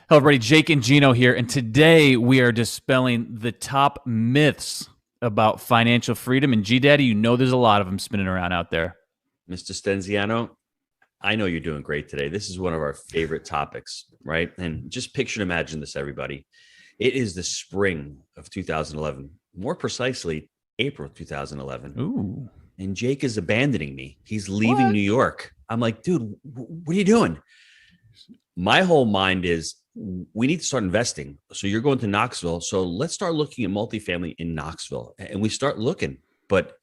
Hello, everybody. Jake and Gino here, and today we are dispelling the top myths about financial freedom. And G-Daddy, you know there's a lot of them spinning around out there. Mr. Stenziano, I know you're doing great today. This is one of our favorite topics, right? And just picture and imagine this, everybody. It is the spring of 2011, more precisely, April 2011. Ooh. And Jake is abandoning me. He's leaving New York. I'm like, dude, what are you doing? My whole mind is, we need to start investing. So you're going to Knoxville. So let's start looking at multifamily in Knoxville. And we start looking. But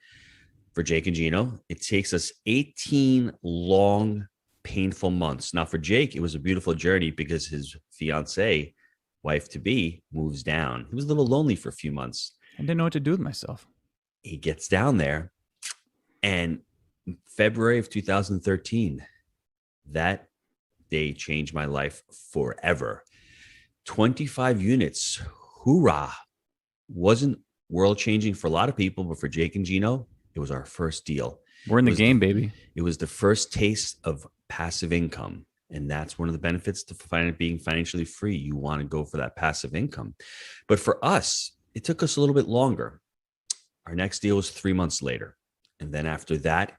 for Jake and Gino, it takes us 18 long, painful months. Now for Jake, it was a beautiful journey because his fiance, wife to be, moves down. He was a little lonely for a few months. I didn't know what to do with myself. He gets down there, and February of 2013, that day changed my life forever. 25 units. Hoorah. Wasn't world changing for a lot of people, but for Jake and Gino, it was our first deal. We're in the game, baby. It was the first taste of passive income. And that's one of the benefits to being financially free. You want to go for that passive income. But for us, it took us a little bit longer. Our next deal was 3 months later. And then after that,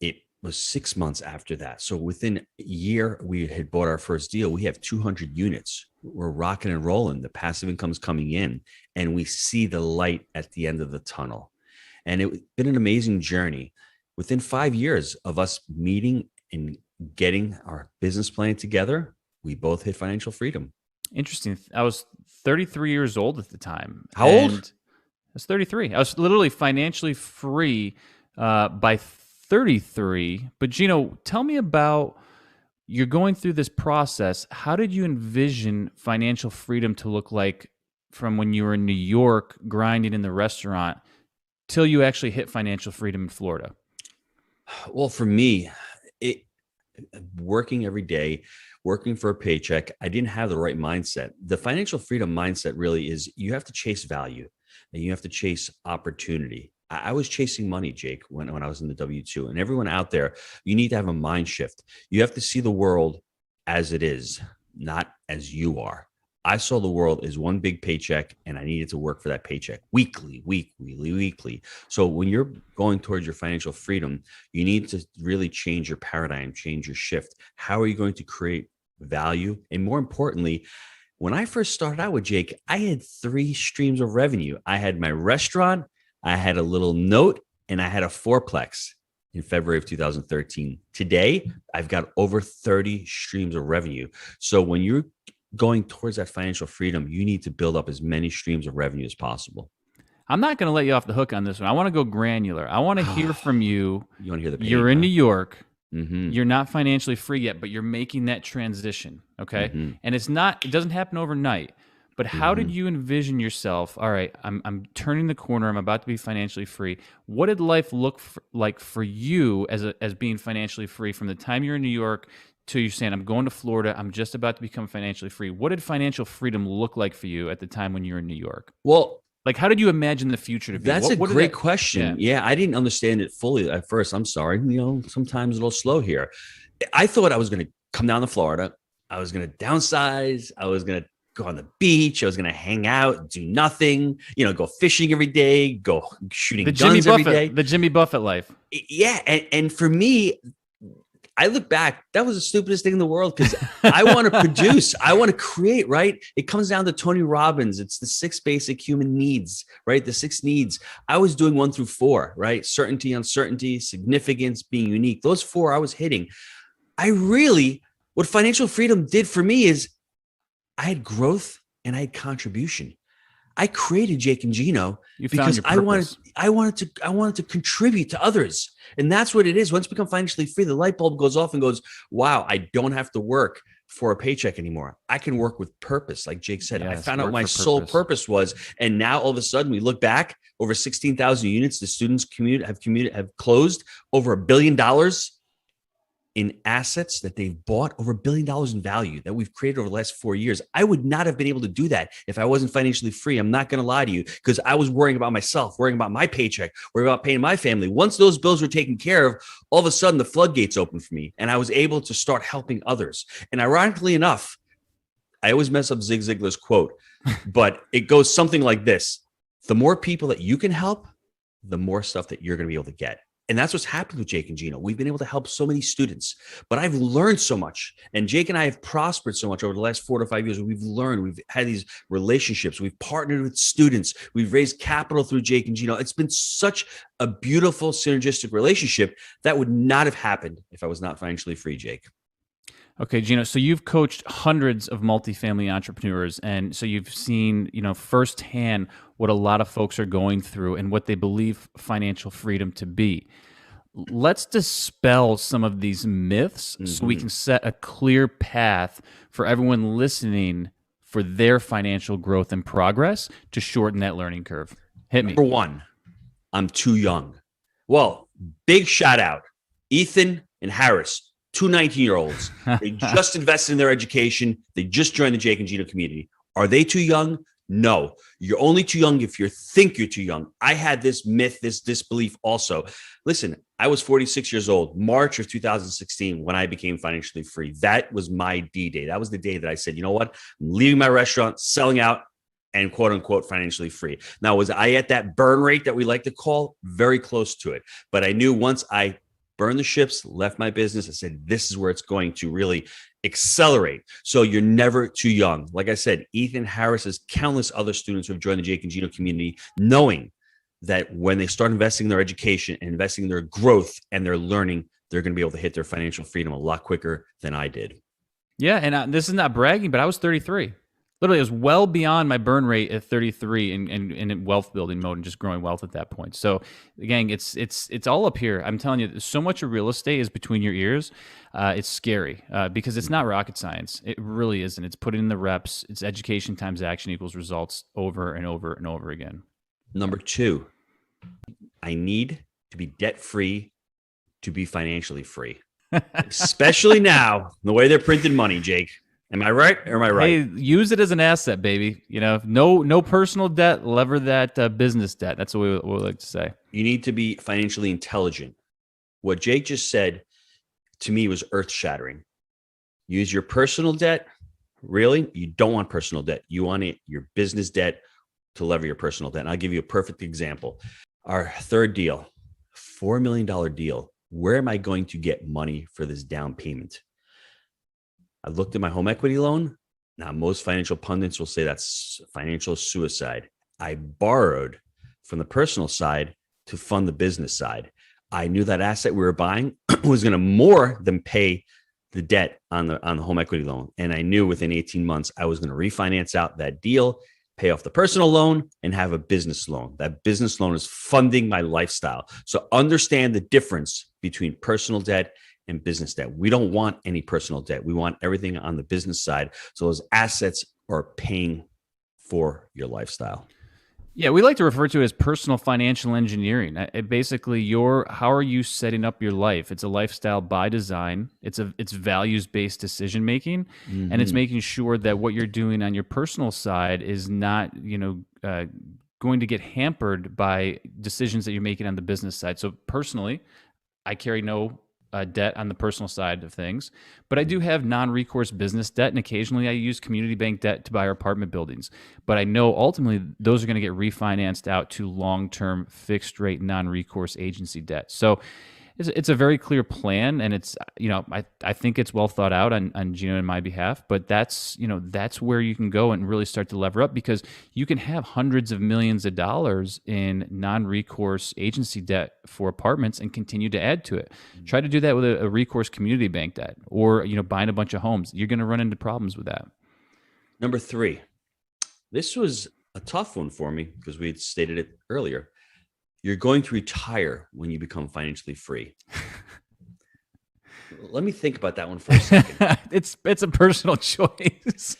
it was 6 months after that. So within a year, we had bought our first deal. We have 200 units. We're rocking and rolling. The passive income's coming in, and we see the light at the end of the tunnel. And it's been an amazing journey. Within 5 years of us meeting and getting our business plan together, we both hit financial freedom. Interesting. I was 33 years old at the time. How old? I was 33. I was literally financially free by 33. But Gino, tell me about, you're going through this process. How did you envision financial freedom to look like from when you were in New York grinding in the restaurant till you actually hit financial freedom in Florida? Well, for me, working every day, working for a paycheck, I didn't have the right mindset. The financial freedom mindset really is, you have to chase value and you have to chase opportunity. I was chasing money, Jake, when I was in the W-2. And everyone out there, you need to have a mind shift. You have to see the world as it is, not as you are. I saw the world as one big paycheck, and I needed to work for that paycheck weekly. So when you're going towards your financial freedom, you need to really change your paradigm, change your shift. How are you going to create value? And more importantly, when I first started out with Jake, I had 3 streams of revenue. I had my restaurant, I had a little note, and I had a fourplex in February of 2013. Today, I've got over 30 streams of revenue. So when you're going towards that financial freedom, you need to build up as many streams of revenue as possible. I'm not going to let you off the hook on this one. I want to go granular. I want to hear from you. You want to hear the pain? You're in New York. Mm-hmm. You're not financially free yet, but you're making that transition. Okay. Mm-hmm. And it doesn't happen overnight. But how did you envision yourself? All right, I'm turning the corner. I'm about to be financially free. What did life look like for you as being financially free from the time you're in New York to you're saying, I'm going to Florida, I'm just about to become financially free? What did financial freedom look like for you at the time when you were in New York? Well, like, how did you imagine the future to be? That's a great question. Yeah, I didn't understand it fully at first. I'm sorry. Sometimes a little slow here. I thought I was going to come down to Florida. I was going to downsize. I was going to go on the beach. I was going to hang out, do nothing, go fishing every day, go shooting guns every day. The Jimmy Buffett life. Yeah. And for me, I look back, that was the stupidest thing in the world, because I want to produce, I want to create, right? It comes down to Tony Robbins. It's the 6 basic human needs, right? The 6 needs. I was doing 1 through 4, right? Certainty, uncertainty, significance, being unique. Those 4 I was hitting. What financial freedom did for me is I had growth and I had contribution. I created Jake and Gino because I wanted to contribute to others. And that's what it is. Once you become financially free, the light bulb goes off and goes, wow, I don't have to work for a paycheck anymore. I can work with purpose. Like Jake said, I found out my sole purpose was, and now all of a sudden we look back, over 16,000 units, the students have closed over $1 billion in assets that they've bought, over $1 billion in value that we've created over the last 4 years. I would not have been able to do that if I wasn't financially free. I'm not going to lie to you, because I was worrying about myself, worrying about my paycheck, worrying about paying my family. Once those bills were taken care of, all of a sudden the floodgates opened for me and I was able to start helping others. And ironically enough, I always mess up Zig Ziglar's quote, but it goes something like this. The more people that you can help, the more stuff that you're going to be able to get. And that's what's happened with Jake and Gino. We've been able to help so many students, but I've learned so much. And Jake and I have prospered so much over the last 4 to 5 years. We've learned, we've had these relationships, we've partnered with students, we've raised capital through Jake and Gino. It's been such a beautiful synergistic relationship that would not have happened if I was not financially free, Jake. Okay, Gino. So you've coached hundreds of multifamily entrepreneurs, and so you've seen, firsthand what a lot of folks are going through and what they believe financial freedom to be. Let's dispel some of these myths so we can set a clear path for everyone listening for their financial growth and progress to shorten that learning curve. Hit me. Number one, I'm too young. Well, big shout out, Ethan and Harris. 2 19-year-olds. They just invested in their education. They just joined the Jake and Gino community. Are they too young? No. You're only too young if you think you're too young. I had this myth, this disbelief also. Listen, I was 46 years old, March of 2016, when I became financially free. That was my D-Day. That was the day that I said, you know what? I'm leaving my restaurant, selling out, and quote unquote financially free. Now, was I at that burn rate that we like to call? Very close to it. But I knew once I burned the ships, left my business, I said, this is where it's going to really accelerate. So you're never too young. Like I said, Ethan Harris has countless other students who have joined the Jake and Gino community, knowing that when they start investing in their education and investing in their growth and their learning, they're going to be able to hit their financial freedom a lot quicker than I did. Yeah, and this is not bragging, but I was 33. Literally, it was well beyond my burn rate at 33 in wealth building mode and just growing wealth at that point. So again, it's all up here. I'm telling you, so much of real estate is between your ears. It's scary because it's not rocket science. It really isn't. It's putting in the reps. It's education times action equals results over and over and over again. Number 2, I need to be debt-free to be financially free, especially now, the way they're printing money, Jake. Am I right or am I right? Hey, use it as an asset, baby. No personal debt, lever that business debt. That's what we like to say. You need to be financially intelligent. What Jake just said to me was earth-shattering. Use your personal debt. Really? You don't want personal debt. You want your business debt to lever your personal debt. And I'll give you a perfect example. Our third deal, $4 million deal. Where am I going to get money for this down payment? I looked at my home equity loan. Now, most financial pundits will say that's financial suicide. I borrowed from the personal side to fund the business side. I knew that asset we were buying was going to more than pay the debt on the home equity loan. And I knew within 18 months, I was going to refinance out that deal, pay off the personal loan, and have a business loan. That business loan is funding my lifestyle. So understand the difference between personal debt and business debt. We don't want any personal debt. We want everything on the business side. So those assets are paying for your lifestyle. Yeah, we like to refer to it as personal financial engineering. Basically, how are you setting up your life? It's a lifestyle by design. It's values-based decision making, and it's making sure that what you're doing on your personal side is not, going to get hampered by decisions that you're making on the business side. So personally, I carry no debt on the personal side of things, but I do have non-recourse business debt, and occasionally I use community bank debt to buy our apartment buildings. But I know ultimately those are going to get refinanced out to long-term fixed rate non-recourse agency debt. So it's a very clear plan, and it's I think it's well thought out on Gino and my behalf. But that's where you can go and really start to lever up, because you can have hundreds of millions of dollars in non-recourse agency debt for apartments and continue to add to it. Try to do that with a recourse community bank debt, or buying a bunch of homes. You're going to run into problems with that. Number 3, this was a tough one for me because we had stated it earlier. You're going to retire when you become financially free. Let me think about that one for a second. It's a personal choice.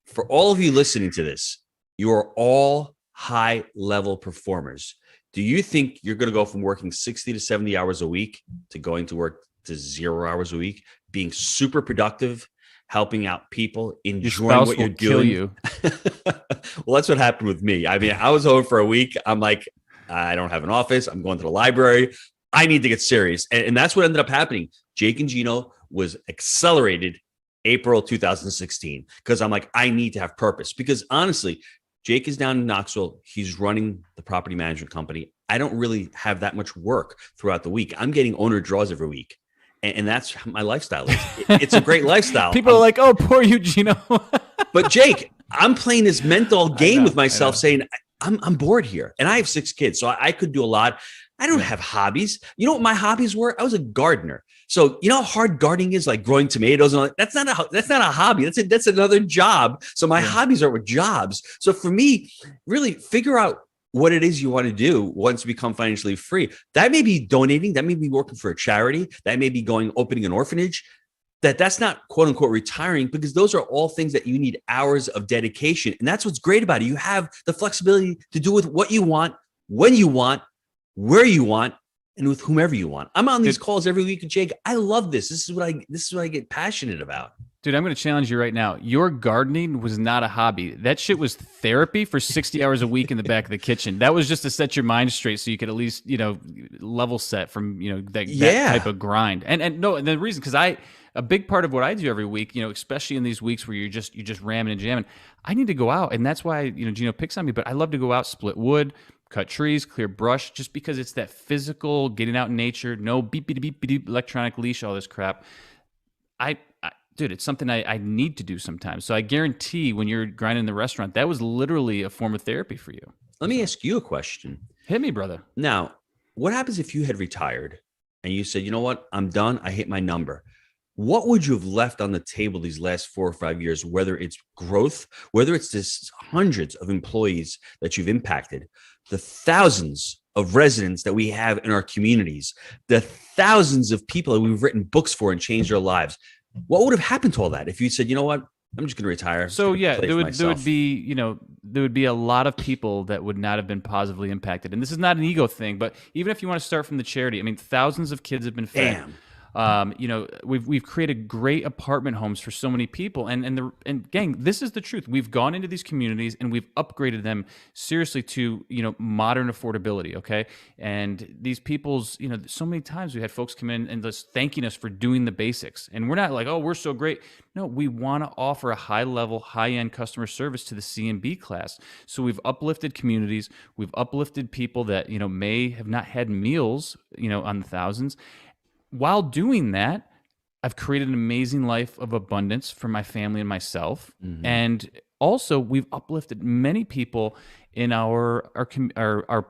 For all of you listening to this, you are all high-level performers. Do you think you're going to go from working 60 to 70 hours a week to going to work to 0 hours a week, being super productive, helping out people, enjoying what you're doing? Your spouse will kill you. Well, that's what happened with me. I mean, I was home for a week. I'm like, I don't have an office. I'm going to the library. I need to get serious. And that's what ended up happening. Jake and Gino was accelerated April 2016, because I'm like, I need to have purpose. Because honestly, Jake is down in Knoxville. He's running the property management company. I don't really have that much work throughout the week. I'm getting owner draws every week. And that's how my lifestyle is. It's a great lifestyle. People are like, oh, poor you, Gino. But Jake, I'm playing this mental game with myself I saying, I'm bored here. And I have 6 kids, so I could do a lot. I don't have hobbies. You know what my hobbies were? I was a gardener. So you know how hard gardening is, like growing tomatoes and all that? That's not a hobby. That's another job. So my hobbies are with jobs. So for me, really figure out what it is you want to do once you become financially free. That may be donating. That may be working for a charity. That may be opening an orphanage. That's not quote unquote retiring, because those are all things that you need hours of dedication. And that's what's great about it. You have the flexibility to do with what you want, when you want, where you want, and with whomever you want. I'm on these calls every week with Jake. I love this. This is what I get passionate about. Dude, I'm going to challenge you right now. Your gardening was not a hobby. That shit was therapy for 60 hours a week in the back of the kitchen. That was just to set your mind straight so you could at least, level set from, that type of grind. And the reason, because a big part of what I do every week, especially in these weeks where you're just ramming and jamming, I need to go out. And that's why, Gino picks on me, but I love to go out, split wood, cut trees, clear brush, just because it's that physical, getting out in nature, no beep, beep, beep, beep, electronic leash, all this crap. Dude, it's something I need to do sometimes. So I guarantee when you're grinding in the restaurant, that was literally a form of therapy for you. Let me ask you a question. Hit me, brother. Now, what happens if you had retired and you said, you know what, I'm done, I hit my number? What would you have left on the table these last 4 or 5 years, whether it's growth, whether it's this hundreds of employees that you've impacted, the thousands of residents that we have in our communities, the thousands of people that we've written books for and changed their lives? What would have happened to all that if you said, you know what, I'm just going to retire? So yeah, there would be a lot of people that would not have been positively impacted. And this is not an ego thing, but even if you want to start from the charity, I mean, thousands of kids have been fed. Damn. We've created great apartment homes for so many people, and gang, this is the truth. We've gone into these communities and we've upgraded them seriously to modern affordability. Okay, and these people's so many times we had folks come in and just thanking us for doing the basics, and we're not like, oh, we're so great. No, we want to offer a high level, high end customer service to the C and B class. So we've uplifted communities, we've uplifted people that may have not had meals on the thousands. While doing that, I've created an amazing life of abundance for my family and myself. Mm-hmm. And also, we've uplifted many people in our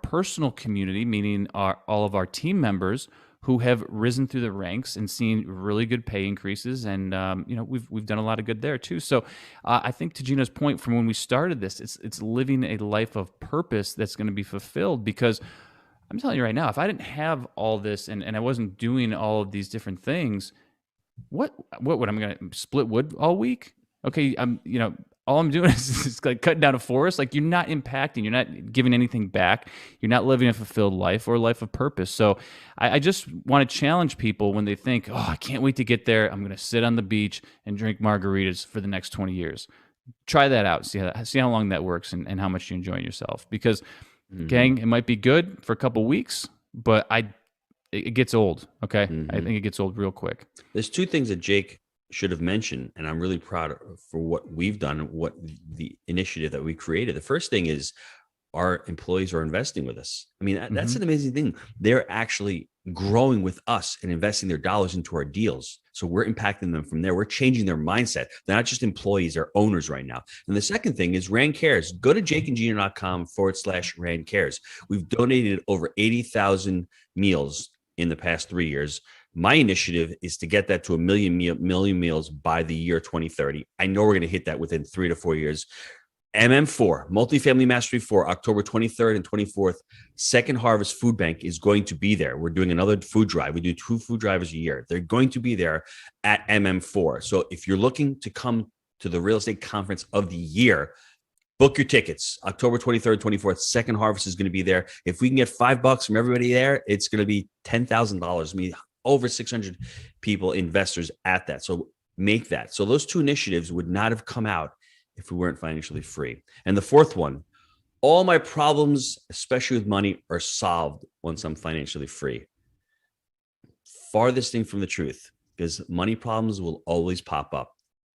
personal community, meaning all of our team members who have risen through the ranks and seen really good pay increases. And we've done a lot of good there too. So I think to Gino's point from when we started this, it's living a life of purpose that's going to be fulfilled, because I'm telling you right now, if I didn't have all this and I wasn't doing all of these different things, what would I'm going to split wood all week? Okay, all I'm doing is like cutting down a forest. Like, you're not impacting, you're not giving anything back. You're not living a fulfilled life or a life of purpose. So I just want to challenge people when they think, oh, I can't wait to get there. I'm going to sit on the beach and drink margaritas for the next 20 years. Try that out. See how long that works and how much you enjoy yourself. Because gang, it might be good for a couple weeks, but it gets old. Okay, I think it gets old real quick. There's 2 things that Jake should have mentioned, and I'm really proud for what we've done and what the initiative that we created. The first thing is our employees are investing with us. I mean, that's an amazing thing. They're actually growing with us and investing their dollars into our deals. So we're impacting them from there. We're changing their mindset. They're not just employees, they're owners right now. And the second thing is Rand Cares. Go to jakeandgino.com/Rand Cares. We've donated over 80,000 meals in the past 3 years. My initiative is to get that to a million meals by the year 2030. I know we're going to hit that within 3 to 4 years. MM4, Multifamily Mastery 4, October 23rd and 24th, Second Harvest Food Bank is going to be there. We're doing another food drive. We do 2 food drives a year. They're going to be there at MM4. So if you're looking to come to the real estate conference of the year, book your tickets. October 23rd, 24th, Second Harvest is going to be there. If we can get $5 from everybody there, it's going to be $10,000. I mean, over 600 people, investors at that. So make that. So those 2 initiatives would not have come out if we weren't financially free. And the fourth one, all my problems, especially with money, are solved once I'm financially free. Farthest thing from the truth, because money problems will always pop up.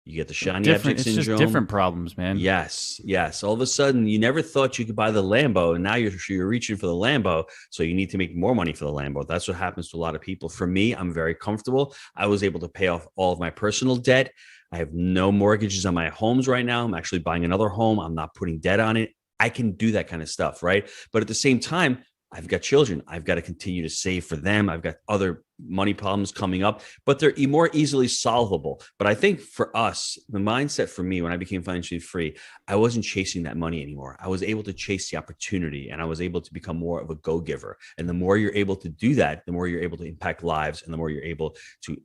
You get the shiny Different. object It's just syndrome. different problems, man. Yes, yes. All of a sudden, you never thought you could buy the Lambo, and now you're reaching for the Lambo. So you need to make more money for the Lambo. That's what happens to a lot of people. For me, I'm very comfortable. I was able to pay off all of my personal debt. I have no mortgages on my homes right now. I'm actually buying another home. I'm not putting debt on it. I can do that kind of stuff, right? But at the same time, I've got children. I've got to continue to save for them. I've got other money problems coming up, but they're more easily solvable. But I think for us, the mindset for me when I became financially free, I wasn't chasing that money anymore. I was able to chase the opportunity, and I was able to become more of a go-giver. And the more you're able to do that, the more you're able to impact lives, and the more you're able to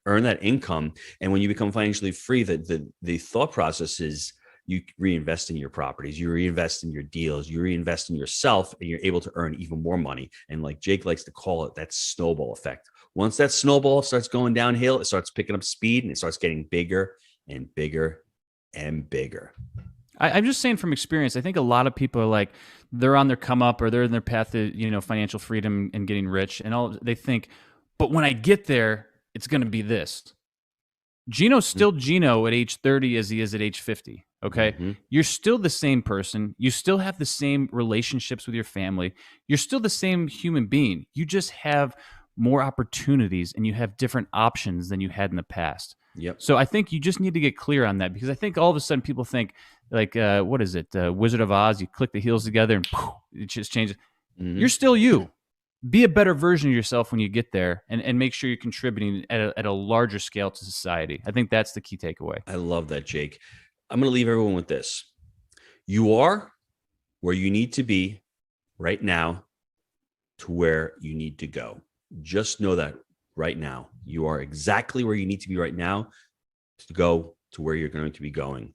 earn that income. And when you become financially free, the thought process is you reinvest in your properties, you reinvest in your deals, you reinvest in yourself, and you're able to earn even more money. And like Jake likes to call it, that snowball effect. Once that snowball starts going downhill, it starts picking up speed, and it starts getting bigger and bigger and bigger. I'm just saying from experience. I think a lot of people are like, they're on their come up, or they're in their path to, financial freedom and getting rich, and all they think, but when I get there, it's going to be this. Gino's still Gino at age 30 as he is at age 50. Okay. Mm-hmm. You're still the same person. You still have the same relationships with your family. You're still the same human being. You just have more opportunities, and you have different options than you had in the past. Yep. So I think you just need to get clear on that, because I think all of a sudden people think like, what is it? Wizard of Oz, you click the heels together and poof, it just changes. Mm-hmm. You're still you. Be a better version of yourself when you get there, and make sure you're contributing at a larger scale to society. I think that's the key takeaway. I love that, Jake. I'm going to leave everyone with this. You are where you need to be right now to where you need to go. Just know that right now, you are exactly where you need to be right now to go to where you're going to be going.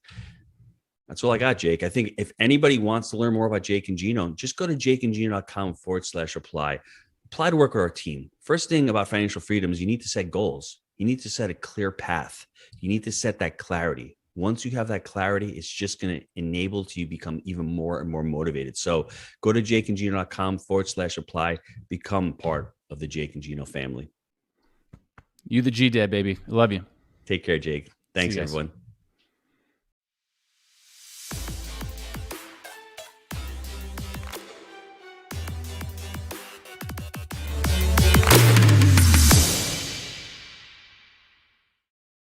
That's all I got, Jake. I think if anybody wants to learn more about Jake and Gino, just go to jakeandgino.com/apply. Apply to work with our team. First thing about financial freedom is you need to set goals. You need to set a clear path. You need to set that clarity. Once you have that clarity, it's just going to enable you to become even more and more motivated. So go to jakeandgino.com/apply. Become part of the Jake and Gino family. You the G-Dad, baby. I love you. Take care, Jake. Thanks, everyone.